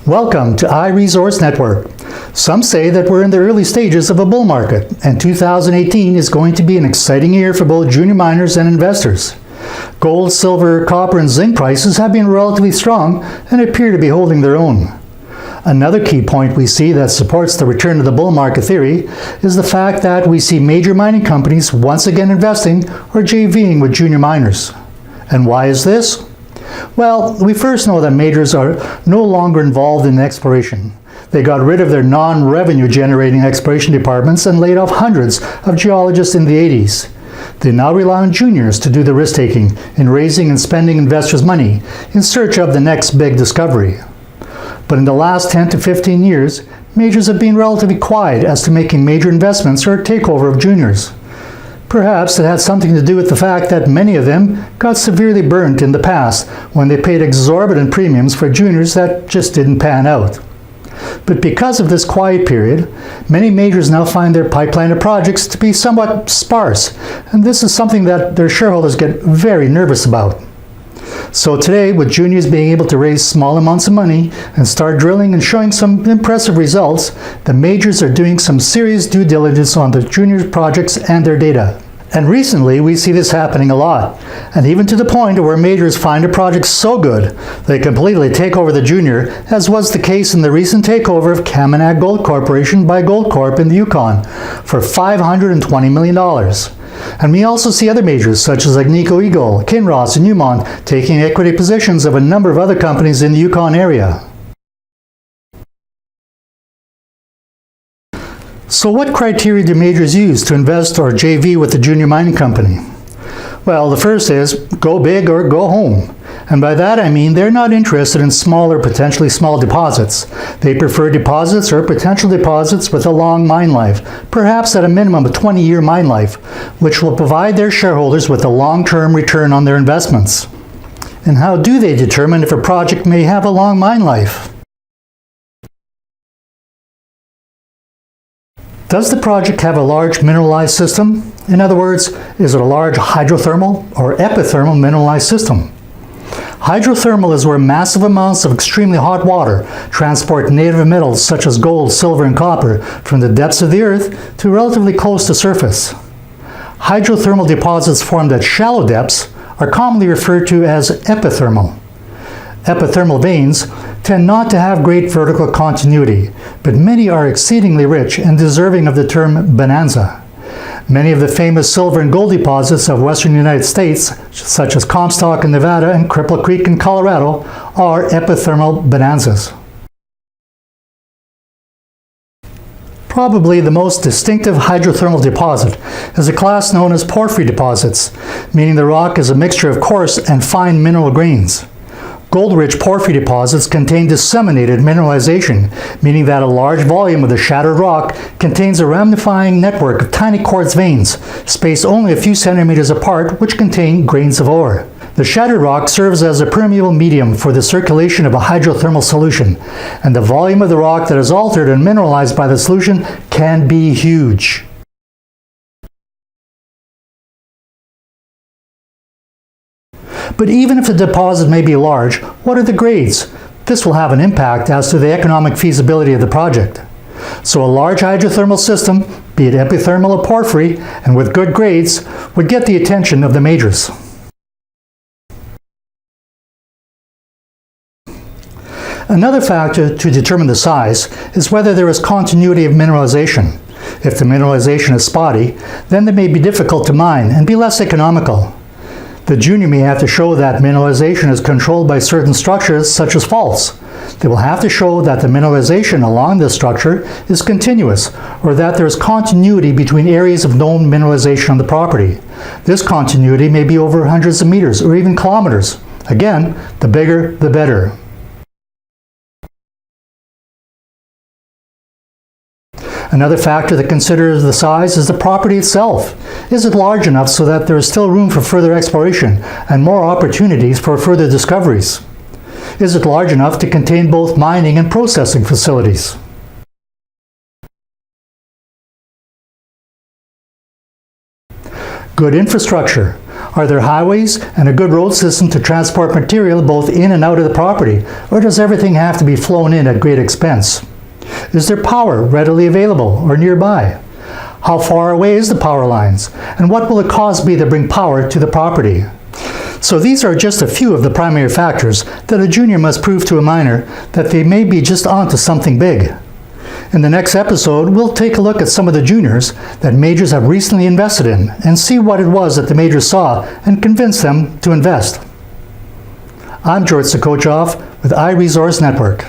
Welcome to iResource Network. Some say that we're in the early stages of a bull market, and 2018 is going to be an exciting year for both junior miners and investors. Gold, silver, copper, and zinc prices have been relatively strong and appear to be holding their own. Another key point we see that supports the return of the bull market theory is the fact that we see major mining companies once again investing or JVing with junior miners. And why is this? Well, we first know that majors are no longer involved in exploration. They got rid of their non-revenue generating exploration departments and laid off hundreds of geologists in the 80s. They now rely on juniors to do the risk-taking in raising and spending investors' money in search of the next big discovery. But in the last 10 to 15 years, majors have been relatively quiet as to making major investments or takeover of juniors. Perhaps it had something to do with the fact that many of them got severely burnt in the past when they paid exorbitant premiums for juniors that just didn't pan out. But because of this quiet period, many majors now find their pipeline of projects to be somewhat sparse, and this is something that their shareholders get very nervous about. So today, with juniors being able to raise small amounts of money and start drilling and showing some impressive results, the majors are doing some serious due diligence on the junior projects and their data. And recently, we see this happening a lot, and even to the point where majors find a project so good, they completely take over the junior, as was the case in the recent takeover of Camanag Gold Corporation by Goldcorp in the Yukon for $520 million. And we also see other majors such as Agnico Eagle, Kinross, and Newmont taking equity positions of a number of other companies in the Yukon area. So what criteria do majors use to invest or JV with a junior mining company? Well, the first is go big or go home. And by that I mean they're not interested in small or potentially small deposits. They prefer deposits or potential deposits with a long mine life, perhaps at a minimum of 20-year mine life, which will provide their shareholders with a long-term return on their investments. And how do they determine if a project may have a long mine life? Does the project have a large mineralized system? In other words, is it a large hydrothermal or epithermal mineralized system? Hydrothermal is where massive amounts of extremely hot water transport native metals such as gold, silver, and copper from the depths of the earth to relatively close to surface. Hydrothermal deposits formed at shallow depths are commonly referred to as epithermal. Epithermal veins tend not to have great vertical continuity, but many are exceedingly rich and deserving of the term bonanza. Many of the famous silver and gold deposits of western United States, such as Comstock in Nevada and Cripple Creek in Colorado, are epithermal bonanzas. Probably the most distinctive hydrothermal deposit is a class known as porphyry deposits, meaning the rock is a mixture of coarse and fine mineral grains. Gold-rich porphyry deposits contain disseminated mineralization, meaning that a large volume of the shattered rock contains a ramifying network of tiny quartz veins, spaced only a few centimeters apart, which contain grains of ore. The shattered rock serves as a permeable medium for the circulation of a hydrothermal solution, and the volume of the rock that is altered and mineralized by the solution can be huge. But even if the deposit may be large, what are the grades? This will have an impact as to the economic feasibility of the project. So a large hydrothermal system, be it epithermal or porphyry, and with good grades, would get the attention of the majors. Another factor to determine the size is whether there is continuity of mineralization. If the mineralization is spotty, then they may be difficult to mine and be less economical. The junior may have to show that mineralization is controlled by certain structures such as faults. They will have to show that the mineralization along this structure is continuous, or that there is continuity between areas of known mineralization on the property. This continuity may be over hundreds of meters or even kilometers. Again, the bigger the better. Another factor that considers the size is the property itself. Is it large enough so that there is still room for further exploration and more opportunities for further discoveries? Is it large enough to contain both mining and processing facilities? Good infrastructure. Are there highways and a good road system to transport material both in and out of the property, or does everything have to be flown in at great expense? Is there power readily available or nearby? How far away is the power lines, and what will the cost be to bring power to the property? So these are just a few of the primary factors that a junior must prove to a miner that they may be just onto something big. In the next episode, we'll take a look at some of the juniors that majors have recently invested in and see what it was that the majors saw and convinced them to invest. I'm George Sokochoff with iResource Network.